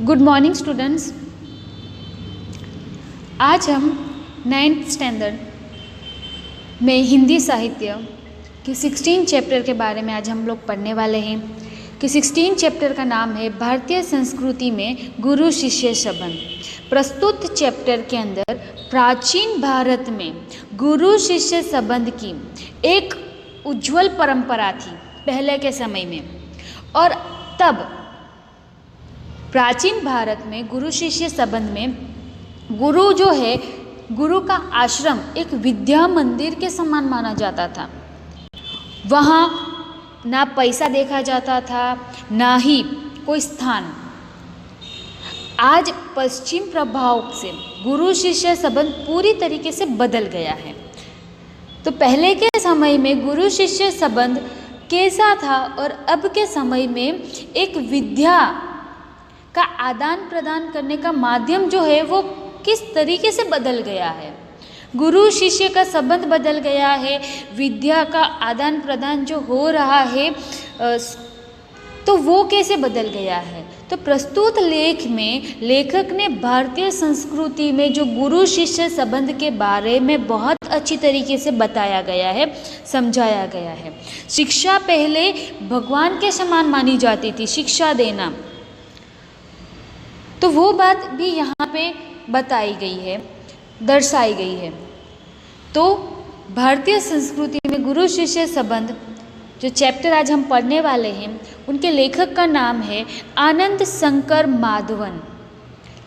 Good morning students. आज हम 9th standard में हिंदी साहित्य के 16 चैप्टर के बारे में आज हम लोग पढ़ने वाले हैं कि 16 चैप्टर का नाम है भारतीय संस्कृति में गुरु शिष्य संबंध। प्रस्तुत चैप्टर के अंदर प्राचीन भारत में गुरु शिष्य संबंध की एक उज्जवल परंपरा थी पहले के समय में, और तब प्राचीन भारत में गुरु शिष्य संबंध में गुरु जो है, गुरु का आश्रम एक विद्या मंदिर के समान माना जाता था। वहाँ ना पैसा देखा जाता था, ना ही कोई स्थान। आज पश्चिम प्रभाव से गुरु शिष्य संबंध पूरी तरीके से बदल गया है। तो पहले के समय में गुरु शिष्य संबंध कैसा था और अब के समय में एक विद्या का आदान प्रदान करने का माध्यम जो है वो किस तरीके से बदल गया है। गुरु शिष्य का संबंध बदल गया है, विद्या का आदान प्रदान जो हो रहा है तो वो कैसे बदल गया है। तो प्रस्तुत लेख में लेखक ने भारतीय संस्कृति में जो गुरु शिष्य संबंध के बारे में बहुत अच्छी तरीके से बताया गया है, समझाया गया है। शिक्षा पहले भगवान के समान मानी जाती थी, शिक्षा देना, तो वो बात भी यहाँ पे बताई गई है, दर्शाई गई है। तो भारतीय संस्कृति में गुरु शिष्य संबंध जो चैप्टर आज हम पढ़ने वाले हैं, उनके लेखक का नाम है आनंद शंकर माधवन।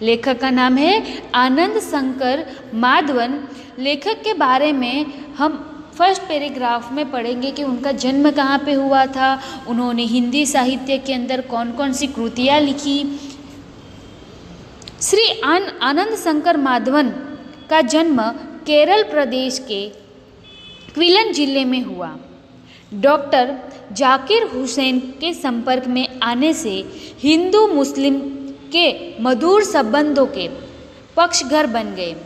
लेखक का नाम है आनंद शंकर माधवन। लेखक के बारे में हम फर्स्ट पैराग्राफ में पढ़ेंगे कि उनका जन्म कहाँ पे हुआ था, उन्होंने हिंदी साहित्य के अंदर कौन कौन सी कृतियाँ लिखी। श्री आनंद शंकर माधवन का जन्म केरल प्रदेश के क्विलन जिले में हुआ। डॉक्टर जाकिर हुसैन के संपर्क में आने से हिंदू मुस्लिम के मधुर संबंधों के पक्षघर बन गए।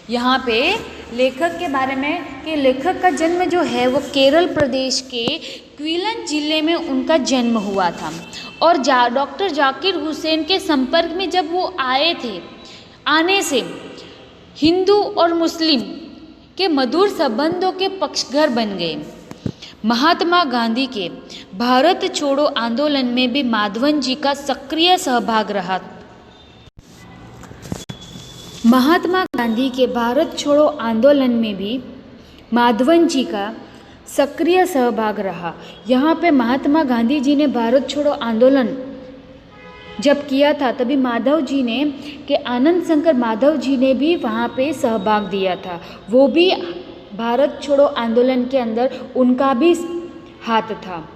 यहाँ पे लेखक के बारे में कि लेखक का जन्म जो है वो केरल प्रदेश के क्विलन जिले में उनका जन्म हुआ था, और डॉक्टर जाकिर हुसैन के संपर्क में जब वो आए थे, आने से हिंदू और मुस्लिम के मधुर संबंधों के पक्षघर बन गए। महात्मा गांधी के भारत छोड़ो आंदोलन में भी माधवन जी का सक्रिय सहभाग रहा। महात्मा गांधी के भारत छोड़ो आंदोलन में भी माधवन जी का सक्रिय सहभाग रहा। यहाँ पे महात्मा गांधी जी ने भारत छोड़ो आंदोलन जब किया था, तभी माधव जी ने कि आनंद शंकर माधव जी ने भी वहाँ पे सहभाग दिया था। वो भी भारत छोड़ो आंदोलन के अंदर उनका भी हाथ था।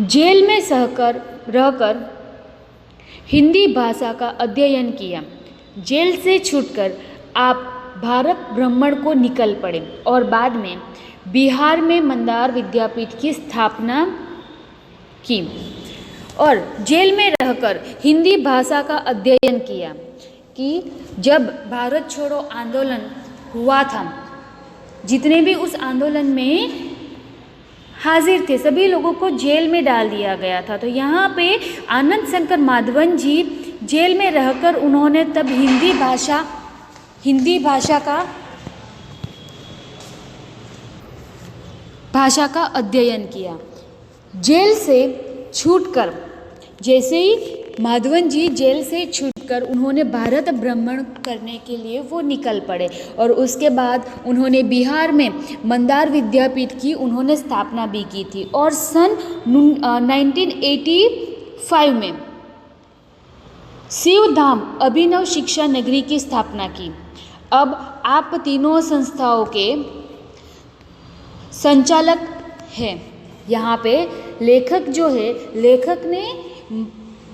जेल में रहकर हिंदी भाषा का अध्ययन किया। जेल से छूटकर आप भारत भ्रमण को निकल पड़े और बाद में बिहार में मंदार विद्यापीठ की स्थापना की और जेल में रहकर हिंदी भाषा का अध्ययन किया। कि जब भारत छोड़ो आंदोलन हुआ था, जितने भी उस आंदोलन में हाजिर थे सभी लोगों को जेल में डाल दिया गया था। तो यहाँ पे आनंद शंकर माधवन जी जेल में रहकर उन्होंने तब हिंदी भाषा का अध्ययन किया। जेल से छूटकर, जैसे ही माधवन जी जेल से छूटकर उन्होंने भारत भ्रमण करने के लिए वो निकल पड़े, और उसके बाद उन्होंने बिहार में मंदार विद्यापीठ की उन्होंने स्थापना भी की थी, और सन 1985 में शिवधाम अभिनव शिक्षा नगरी की स्थापना की। अब आप तीनों संस्थाओं के संचालक हैं। यहाँ पे लेखक जो है, लेखक ने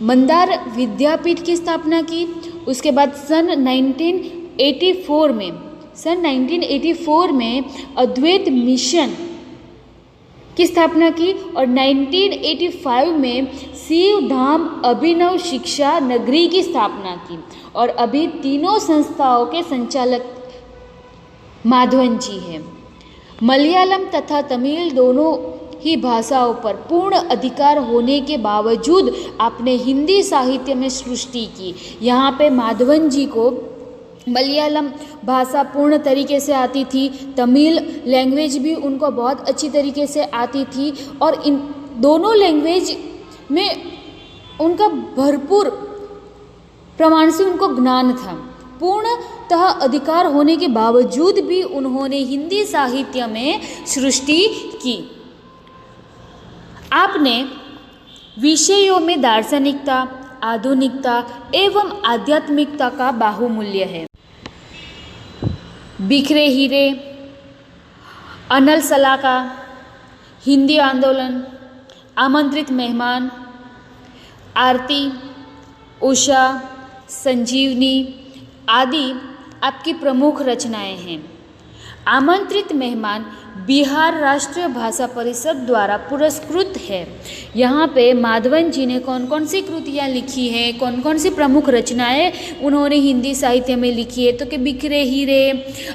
मंदार विद्यापीठ की स्थापना की। उसके बाद सन 1984 में अद्वैत मिशन की स्थापना की, और 1985 में शिवधाम अभिनव शिक्षा नगरी की स्थापना की। और अभी तीनों संस्थाओं के संचालक माधवन जी हैं। मलयालम तथा तमिल दोनों ही भाषाओं पर पूर्ण अधिकार होने के बावजूद आपने हिंदी साहित्य में सृष्टि की। यहाँ पे माधवन जी को मलयालम भाषा पूर्ण तरीके से आती थी, तमिल लैंग्वेज भी उनको बहुत अच्छी तरीके से आती थी और इन दोनों लैंग्वेज में उनका भरपूर प्रमाण से उनको ज्ञान था। पूर्णतः अधिकार होने के बावजूद भी उन्होंने हिंदी साहित्य में सृष्टि की। आपने विषयों में दार्शनिकता, आधुनिकता एवं आध्यात्मिकता का बाहुमूल्य है। बिखरे हीरे, अनल सलाका, हिंदी आंदोलन, आमंत्रित मेहमान, आरती, उषा, संजीवनी आदि आपकी प्रमुख रचनाएं हैं। आमंत्रित मेहमान बिहार राष्ट्रीय भाषा परिषद द्वारा पुरस्कृत है। यहाँ पे माधवन जी ने कौन कौन सी कृतियाँ लिखी हैं, कौन कौन सी प्रमुख रचनाएं उन्होंने हिंदी साहित्य में लिखी है, तो कि बिखरे हीरे,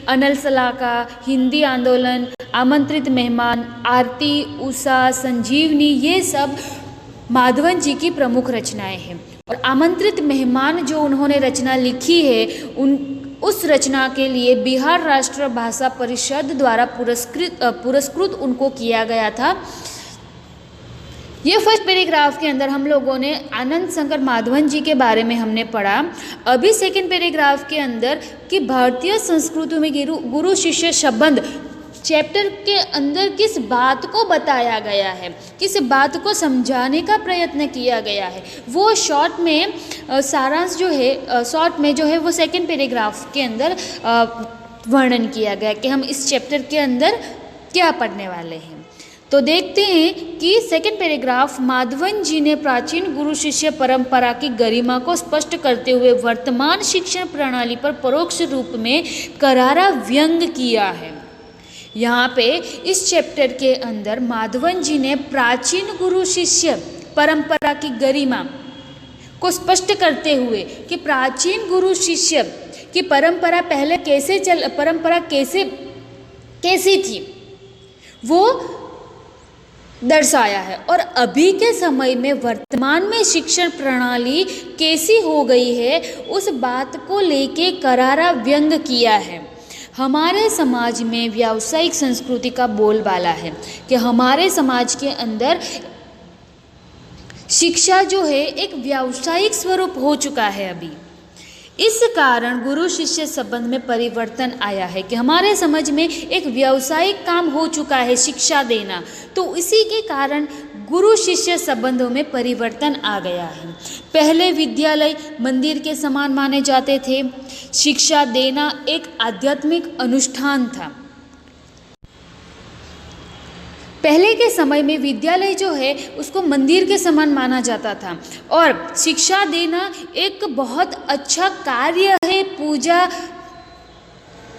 अनल सलाका, हिंदी आंदोलन, आमंत्रित मेहमान, आरती, उषा, संजीवनी, ये सब माधवन जी की प्रमुख रचनाएं हैं। और आमंत्रित मेहमान जो उन्होंने रचना लिखी है उस रचना के लिए बिहार राष्ट्रीय भाषा परिषद द्वारा पुरस्कृत उनको किया गया था। ये फर्स्ट पैराग्राफ के अंदर हम लोगों ने आनंद शंकर माधवन जी के बारे में हमने पढ़ा। अभी सेकंड पैराग्राफ के अंदर कि भारतीय संस्कृति में गुरु शिष्य संबंध चैप्टर के अंदर किस बात को बताया गया है, किस बात को समझाने का प्रयत्न किया गया है, वो शॉर्ट में सारांश जो है, शॉर्ट में जो है वो सेकंड पैराग्राफ के अंदर वर्णन किया गया कि हम इस चैप्टर के अंदर क्या पढ़ने वाले हैं। तो देखते हैं कि सेकंड पैराग्राफ, माधवन जी ने प्राचीन गुरु शिष्य परंपरा की गरिमा को स्पष्ट करते हुए वर्तमान शिक्षण प्रणाली पर परोक्ष रूप में करारा व्यंग किया है। यहाँ पे इस चैप्टर के अंदर माधवन जी ने प्राचीन गुरु शिष्य परंपरा की गरिमा को स्पष्ट करते हुए कि प्राचीन गुरु शिष्य की परंपरा पहले कैसी थी वो दर्शाया है और अभी के समय में वर्तमान में शिक्षण प्रणाली कैसी हो गई है उस बात को लेके करारा व्यंग किया है। हमारे समाज में व्यावसायिक संस्कृति का बोलबाला है कि हमारे समाज के अंदर शिक्षा जो है एक व्यावसायिक स्वरूप हो चुका है। अभी इस कारण गुरु शिष्य संबंध में परिवर्तन आया है कि हमारे समझ में एक व्यावसायिक काम हो चुका है शिक्षा देना, तो इसी के कारण गुरु शिष्य संबंधों में परिवर्तन आ गया है। पहले विद्यालय मंदिर के समान माने जाते थे, शिक्षा देना एक आध्यात्मिक अनुष्ठान था। पहले के समय में विद्यालय जो है उसको मंदिर के समान माना जाता था और शिक्षा देना एक बहुत अच्छा कार्य है, पूजा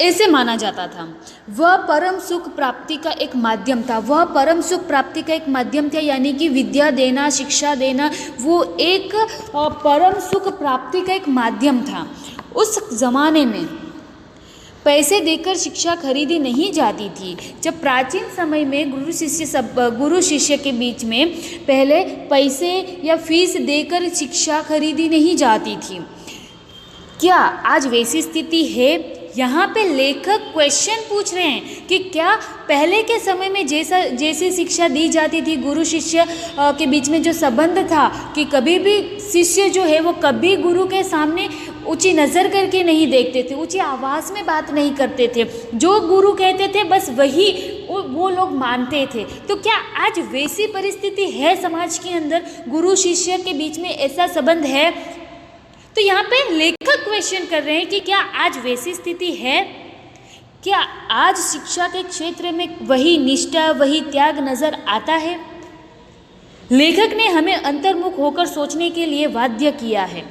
ऐसे माना जाता था। वह परम सुख प्राप्ति का एक माध्यम था, यानी कि विद्या देना, शिक्षा देना वो एक परम सुख प्राप्ति का एक माध्यम था। उस ज़माने में पैसे देकर शिक्षा खरीदी नहीं जाती थी। जब प्राचीन समय में गुरु शिष्य के बीच में पहले पैसे या फीस देकर शिक्षा खरीदी नहीं जाती थी। क्या आज वैसी स्थिति है? यहाँ पे लेखक क्वेश्चन पूछ रहे हैं कि क्या पहले के समय में जैसी शिक्षा दी जाती थी, गुरु शिष्य के बीच में जो संबंध था कि कभी भी शिष्य जो है वो कभी गुरु के सामने ऊंची नज़र करके नहीं देखते थे, ऊंची आवाज़ में बात नहीं करते थे, जो गुरु कहते थे बस वही वो लोग मानते थे। तो क्या आज वैसी परिस्थिति है समाज के अंदर? गुरु शिष्य के बीच में ऐसा संबंध है? तो यहाँ पे लेखक क्वेश्चन कर रहे हैं कि क्या आज वैसी स्थिति है? क्या आज शिक्षा के क्षेत्र में वही निष्ठा, वही त्याग नजर आता है? लेखक ने हमें अंतर्मुख होकर सोचने के लिए बाध्य किया है।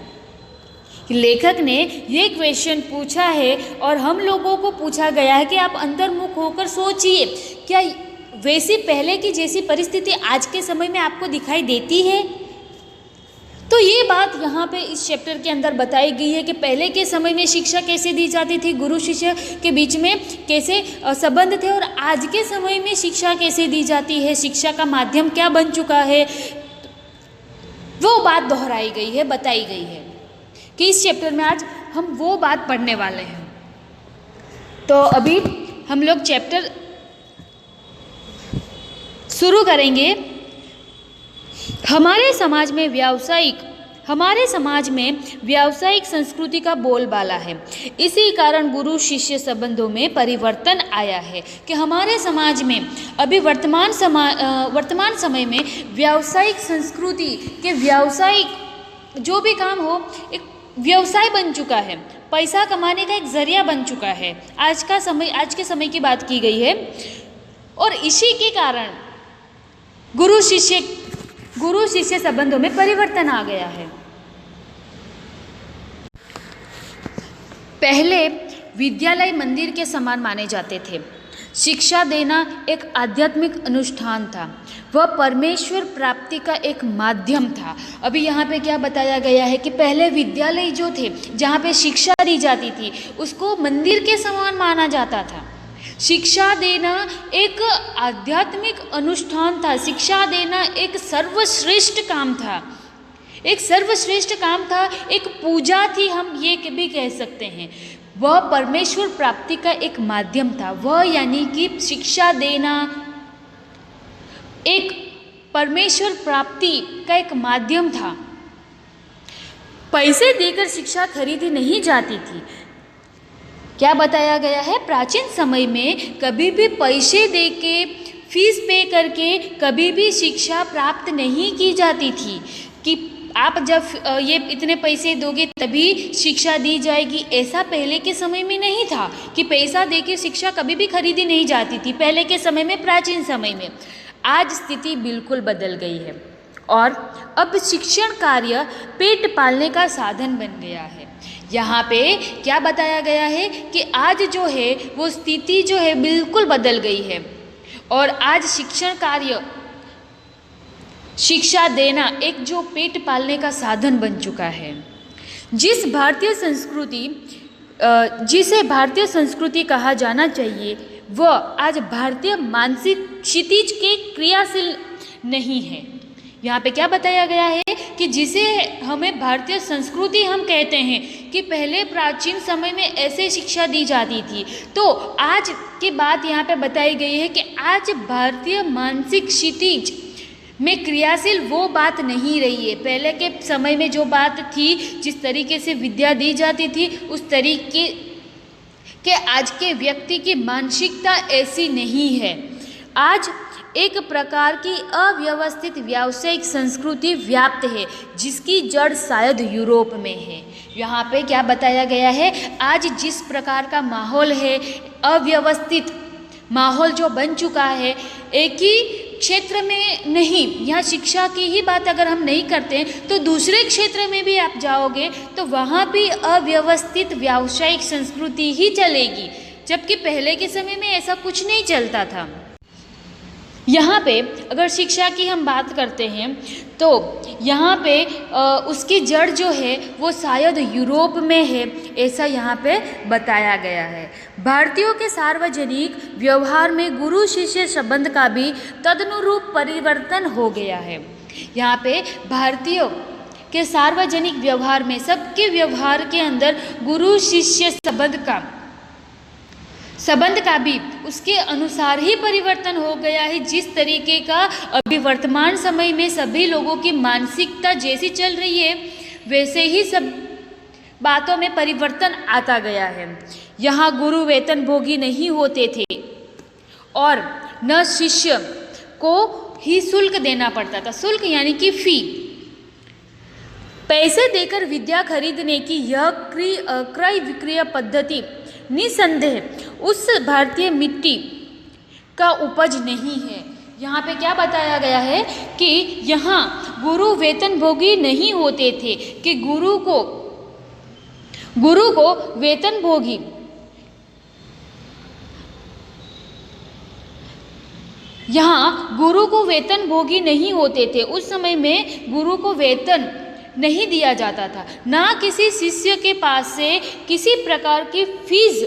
लेखक ने ये क्वेश्चन पूछा है और हम लोगों को पूछा गया है कि आप अंतर्मुख होकर सोचिए, क्या वैसी पहले की जैसी परिस्थिति आज के समय में आपको दिखाई देती है? तो ये बात यहाँ पे इस चैप्टर के अंदर बताई गई है कि पहले के समय में शिक्षा कैसे दी जाती थी, गुरु शिष्य के बीच में कैसे संबंध थे, और आज के समय में शिक्षा कैसे दी जाती है, शिक्षा का माध्यम क्या बन चुका है, वो बात दोहराई गई है, बताई गई है कि इस चैप्टर में आज हम वो बात पढ़ने वाले हैं। तो अभी हम लोग चैप्टर शुरू करेंगे। हमारे समाज में व्यावसायिक संस्कृति का बोलबाला है। इसी कारण गुरु शिष्य संबंधों में परिवर्तन आया है कि हमारे समाज में अभी वर्तमान समय में व्यावसायिक संस्कृति के व्यावसायिक जो भी काम हो एक व्यवसाय बन चुका है, पैसा कमाने का एक जरिया बन चुका है। आज के समय की बात की गई है, और इसी के कारण गुरु शिष्य संबंधों में परिवर्तन आ गया है। पहले विद्यालय मंदिर के समान माने जाते थे। शिक्षा देना एक आध्यात्मिक अनुष्ठान था, वह परमेश्वर प्राप्ति का एक माध्यम था। अभी यहाँ पे क्या बताया गया है कि पहले विद्यालय जो थे जहाँ पे शिक्षा दी जाती थी उसको मंदिर के समान माना जाता था। शिक्षा देना एक आध्यात्मिक अनुष्ठान था, शिक्षा देना एक सर्वश्रेष्ठ काम था, एक पूजा थी, हम ये भी कह सकते हैं। वह परमेश्वर प्राप्ति का एक माध्यम था, वह यानी कि शिक्षा देना एक परमेश्वर प्राप्ति का एक माध्यम था। पैसे देकर शिक्षा खरीदी नहीं जाती थी। क्या बताया गया है, प्राचीन समय में कभी भी पैसे देके फीस पे करके कभी भी शिक्षा प्राप्त नहीं की जाती थी कि आप जब ये इतने पैसे दोगे तभी शिक्षा दी जाएगी। ऐसा पहले के समय में नहीं था कि पैसा देके शिक्षा कभी भी खरीदी नहीं जाती थी पहले के समय में, प्राचीन समय में। आज स्थिति बिल्कुल बदल गई है और अब शिक्षण कार्य पेट पालने का साधन बन गया है। यहाँ पे क्या बताया गया है कि आज जो है वो स्थिति जो है बिल्कुल बदल गई है और आज शिक्षण कार्य, शिक्षा देना एक जो पेट पालने का साधन बन चुका है। जिसे भारतीय संस्कृति कहा जाना चाहिए वह आज भारतीय मानसिक क्षितिज के क्रियाशील नहीं है। यहाँ पे क्या बताया गया है कि जिसे हमें भारतीय संस्कृति हम कहते हैं कि पहले प्राचीन समय में ऐसे शिक्षा दी जाती थी, तो आज की बात यहाँ पे बताई गई है कि आज भारतीय मानसिक क्षितिज में क्रियाशील वो बात नहीं रही है। पहले के समय में जो बात थी, जिस तरीके से विद्या दी जाती थी, उस तरीके के आज के व्यक्ति की मानसिकता ऐसी नहीं है। आज एक प्रकार की अव्यवस्थित व्यावसायिक संस्कृति व्याप्त है जिसकी जड़ शायद यूरोप में है। यहाँ पे क्या बताया गया है, आज जिस प्रकार का माहौल है, अव्यवस्थित माहौल जो बन चुका है, एक ही क्षेत्र में नहीं, यहाँ शिक्षा की ही बात अगर हम नहीं करते हैं तो दूसरे क्षेत्र में भी आप जाओगे तो वहाँ भी अव्यवस्थित व्यावसायिक संस्कृति ही चलेगी, जबकि पहले के समय में ऐसा कुछ नहीं चलता था। यहाँ पे अगर शिक्षा की हम बात करते हैं तो यहाँ पे उसकी जड़ जो है वो शायद यूरोप में है, ऐसा यहाँ पे बताया गया है। भारतीयों के सार्वजनिक व्यवहार में गुरु शिष्य संबंध का भी तदनुरूप परिवर्तन हो गया है। यहाँ पे भारतीयों के सार्वजनिक व्यवहार में, सबके व्यवहार के अंदर गुरु शिष्य संबंध का भी उसके अनुसार ही परिवर्तन हो गया है। जिस तरीके का अभी वर्तमान समय में सभी लोगों की मानसिकता जैसी चल रही है वैसे ही सब बातों में परिवर्तन आता गया है। यहाँ गुरु वेतन भोगी नहीं होते थे और न शिष्य को ही शुल्क देना पड़ता था। शुल्क यानी कि फी। पैसे देकर विद्या खरीदने की यह क्रय विक्रय पद्धति निसंदेह उस भारतीय मिट्टी का उपज नहीं है। यहाँ पे क्या बताया गया है कि यहाँ गुरु वेतन भोगी नहीं होते थे, कि गुरु को वेतन भोगी, यहाँ गुरु को वेतन भोगी नहीं होते थे। उस समय में गुरु को वेतन नहीं दिया जाता था, ना किसी शिष्य के पास से किसी प्रकार की फीस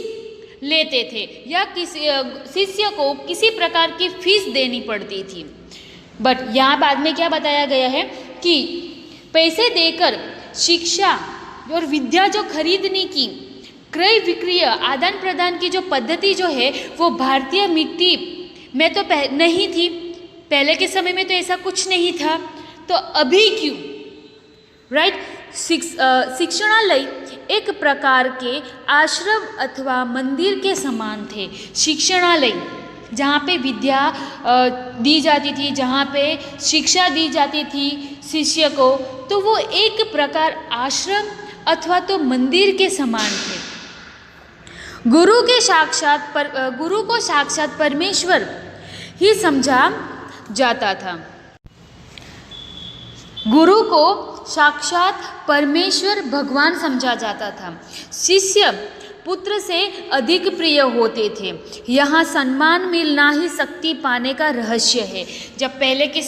लेते थे या किसी शिष्य को किसी प्रकार की फीस देनी पड़ती थी। बट यहाँ बाद में क्या बताया गया है कि पैसे देकर शिक्षा और विद्या जो खरीदने की क्रय विक्रय आदान प्रदान की जो पद्धति जो है वो भारतीय मिट्टी में तो नहीं थी। पहले के समय में तो ऐसा कुछ नहीं था, तो अभी क्यों, राइट। शिक्षणालय एक प्रकार के आश्रम अथवा मंदिर के समान थे। शिक्षणालय जहाँ पे विद्या दी जाती थी, जहाँ पे शिक्षा दी जाती थी शिष्य को, तो वो एक प्रकार आश्रम अथवा तो मंदिर के समान थे। गुरु को साक्षात परमेश्वर ही समझा जाता था। गुरु को साक्षात परमेश्वर भगवान समझा जाता था। शिष्य पुत्र से अधिक प्रिय होते थे। यहाँ सम्मान मिलना ही शक्ति पाने का रहस्य है। जब पहले के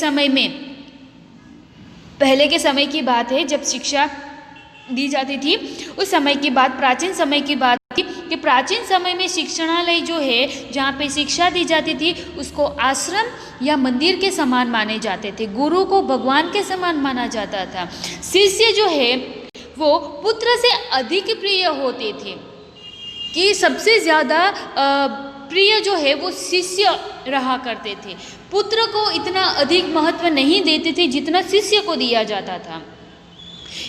समय की बात है, जब शिक्षा दी जाती थी, उस समय की बात, प्राचीन समय की बात थी कि प्राचीन समय में शिक्षणालय जो है जहाँ पे शिक्षा दी जाती थी उसको आश्रम या मंदिर के समान माने जाते थे। गुरु को भगवान के समान माना जाता था। शिष्य जो है वो पुत्र से अधिक प्रिय होते थे, कि सबसे ज़्यादा प्रिय जो है वो शिष्य रहा करते थे। पुत्र को इतना अधिक महत्व नहीं देते थे जितना शिष्य को दिया जाता था।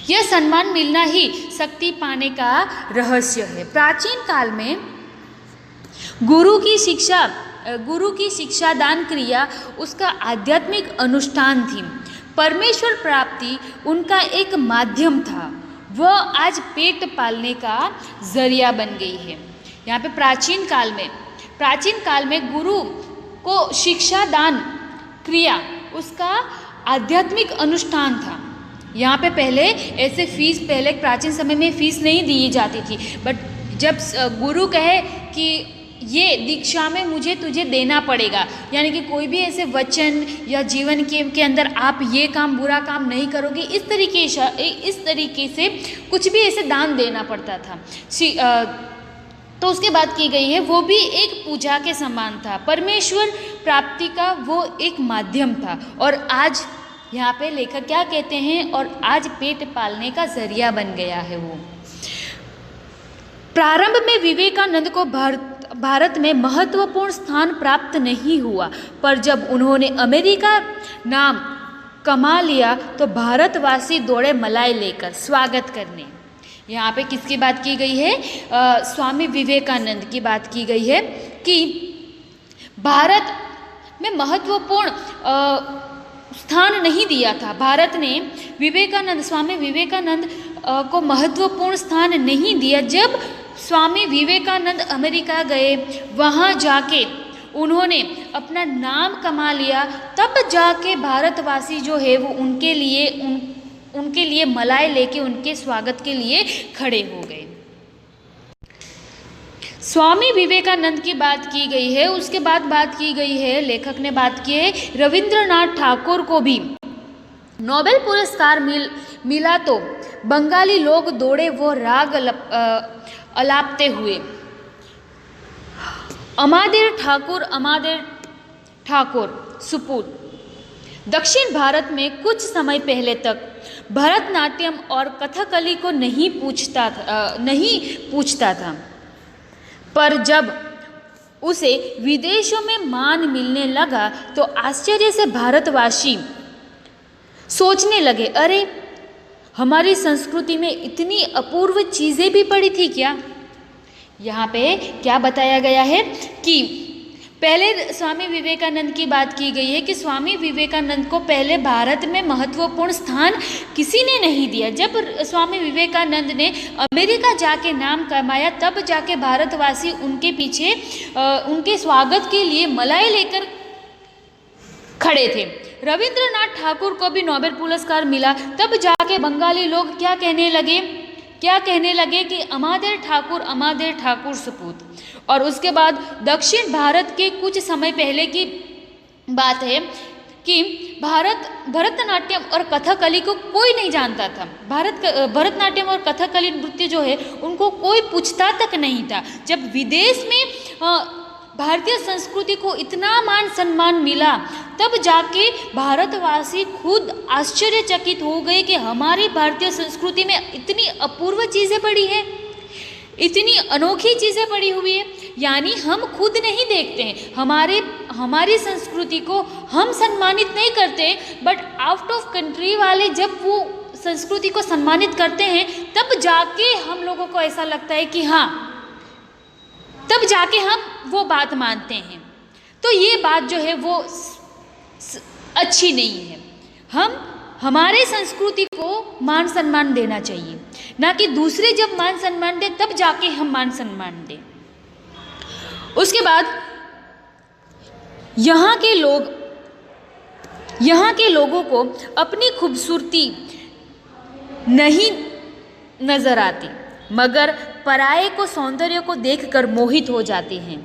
यह सम्मान मिलना ही शक्ति पाने का रहस्य है। प्राचीन काल में गुरु की शिक्षा दान क्रिया उसका आध्यात्मिक अनुष्ठान थी। परमेश्वर प्राप्ति उनका एक माध्यम था, वह आज पेट पालने का जरिया बन गई है। यहाँ पे प्राचीन काल में गुरु को शिक्षा दान क्रिया उसका आध्यात्मिक अनुष्ठान था। यहाँ पे पहले ऐसे पहले प्राचीन समय में फीस नहीं दी जाती थी, बट जब गुरु कहे कि ये दीक्षा में मुझे तुझे देना पड़ेगा, यानी कि कोई भी ऐसे वचन या जीवन के अंदर आप ये काम बुरा काम नहीं करोगे, इस तरीके से कुछ भी ऐसे दान देना पड़ता था। तो उसके बाद की गई है वो भी एक पूजा के समान था। परमेश्वर प्राप्ति का वो एक माध्यम था। और आज यहाँ पे लेखक क्या कहते हैं, और आज पेट पालने का जरिया बन गया है वो। प्रारंभ में विवेकानंद को भारत में महत्वपूर्ण स्थान प्राप्त नहीं हुआ, पर जब उन्होंने अमेरिका नाम कमा लिया तो भारतवासी दौड़े मलाई लेकर स्वागत करने। यहाँ पे किसकी बात की गई है? स्वामी विवेकानंद की बात की गई है कि भारत में महत्वपूर्ण स्थान नहीं दिया था। भारत ने स्वामी विवेकानंद को महत्वपूर्ण स्थान नहीं दिया। जब स्वामी विवेकानंद अमेरिका गए, वहाँ जाके उन्होंने अपना नाम कमा लिया, तब जाके भारतवासी जो है वो उनके लिए मलाई लेके उनके स्वागत के लिए खड़े हो गए। स्वामी विवेकानंद की बात की गई है। उसके बाद बात की गई है, लेखक ने बात की है रविंद्रनाथ ठाकुर को भी नोबेल पुरस्कार मिला तो बंगाली लोग दौड़े वो राग अलापते हुए। अमादेर ठाकुर सुपूत। दक्षिण भारत में कुछ समय पहले तक भरतनाट्यम और कथकली को नहीं पूछता था, पर जब उसे विदेशों में मान मिलने लगा तो आश्चर्य से भारतवासी सोचने लगे, अरे हमारी संस्कृति में इतनी अपूर्व चीज़ें भी पड़ी थी क्या। यहाँ पे क्या बताया गया है कि पहले स्वामी विवेकानंद की बात की गई है कि स्वामी विवेकानंद को पहले भारत में महत्वपूर्ण स्थान किसी ने नहीं दिया। जब स्वामी विवेकानंद ने अमेरिका जाके नाम कमाया, तब जाके भारतवासी उनके पीछे उनके स्वागत के लिए मलाई लेकर खड़े थे। रविंद्रनाथ ठाकुर को भी नोबेल पुरस्कार मिला, तब जाके बंगाली लोग क्या कहने लगे कि अमादेर ठाकुर सपूत। और उसके बाद दक्षिण भारत के कुछ समय पहले की बात है, कि भरतनाट्यम और कथकली को कोई नहीं जानता था। भरतनाट्यम और कथकली नृत्य जो है उनको कोई पूछता तक नहीं था। जब विदेश में भारतीय संस्कृति को इतना मान सम्मान मिला, तब जाके भारतवासी खुद आश्चर्यचकित हो गए कि हमारी भारतीय संस्कृति में इतनी अपूर्व चीज़ें पड़ी है, इतनी अनोखी चीज़ें पड़ी हुई है। यानी हम खुद नहीं देखते हैं, हमारी संस्कृति को हम सम्मानित नहीं करते, बट आउट ऑफ कंट्री वाले जब वो संस्कृति को सम्मानित करते हैं, तब जाके हम लोगों को ऐसा लगता है कि हाँ, तब जाके हम वो बात मानते हैं। तो ये बात जो है वो अच्छी नहीं है। हमारे संस्कृति को मान सम्मान देना चाहिए, ना कि दूसरे जब मान सम्मान दे तब जाके हम मान सम्मान दें। उसके बाद यहाँ के लोगों को अपनी खूबसूरती नहीं नजर आती, मगर पराये को सौंदर्य को देखकर मोहित हो जाते हैं।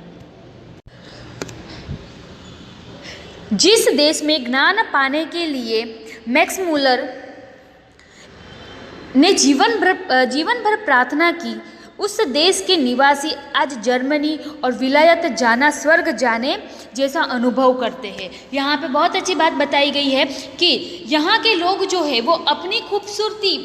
जिस देश में ज्ञान पाने के लिए मैक्स मूलर ने जीवन भर प्रार्थना की, उस देश के निवासी आज जर्मनी और विलायत जाना स्वर्ग जाने जैसा अनुभव करते हैं। यहाँ पे बहुत अच्छी बात बताई गई है कि यहाँ के लोग जो है वो अपनी खूबसूरती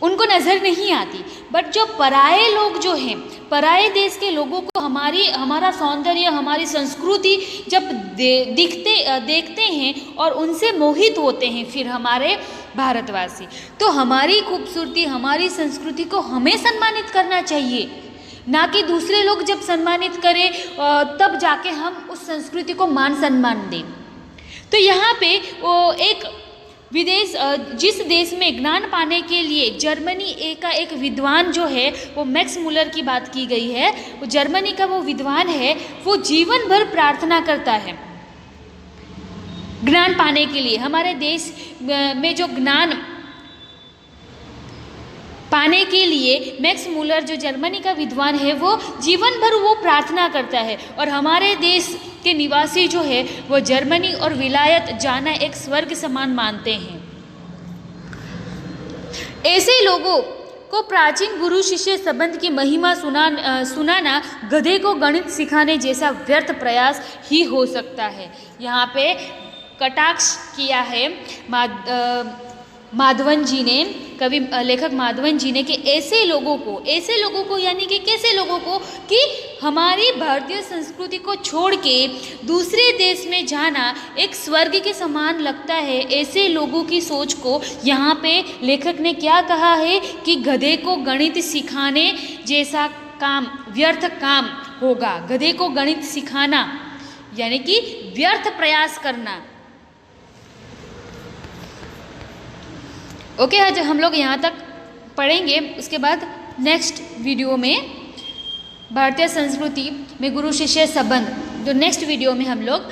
उनको नज़र नहीं आती, बट जो पराये लोग जो हैं, पराये देश के लोगों को हमारा सौंदर्य, हमारी संस्कृति जब देखते हैं और उनसे मोहित होते हैं फिर हमारे भारतवासी, तो हमारी खूबसूरती, हमारी संस्कृति को हमें सम्मानित करना चाहिए, ना कि दूसरे लोग जब सम्मानित करें तब जाके हम उस संस्कृति को मान सम्मान दें। तो यहाँ पे वो एक जिस देश में ज्ञान पाने के लिए जर्मनी का एक विद्वान जो है वो मैक्स मूलर की बात की गई है, वो जर्मनी का वो विद्वान है, वो जीवन भर प्रार्थना करता है ज्ञान पाने के लिए। हमारे देश में जो ज्ञान पाने के लिए मैक्स मूलर जो जर्मनी का विद्वान है वो जीवन भर वो प्रार्थना करता है, और हमारे देश के निवासी जो है वो जर्मनी और विलायत जाना एक स्वर्ग समान मानते हैं। ऐसे लोगों को प्राचीन गुरु शिष्य संबंध की महिमा सुनाना गधे को गणित सिखाने जैसा व्यर्थ प्रयास ही हो सकता है। यहाँ पे कटाक्ष किया है माधवन जी ने, कवि लेखक माधवन जी ने, कि ऐसे लोगों को यानी कि कैसे लोगों को, कि हमारी भारतीय संस्कृति को छोड़ के दूसरे देश में जाना एक स्वर्ग के समान लगता है। ऐसे लोगों की सोच को यहाँ पे लेखक ने क्या कहा है कि गधे को गणित सिखाने जैसा काम, व्यर्थ काम होगा। गधे को गणित सिखाना यानी कि व्यर्थ प्रयास करना। ओके, आज हम लोग यहाँ तक पढ़ेंगे। उसके बाद नेक्स्ट वीडियो में भारतीय संस्कृति में गुरु शिष्य संबंध, जो नेक्स्ट वीडियो में हम लोग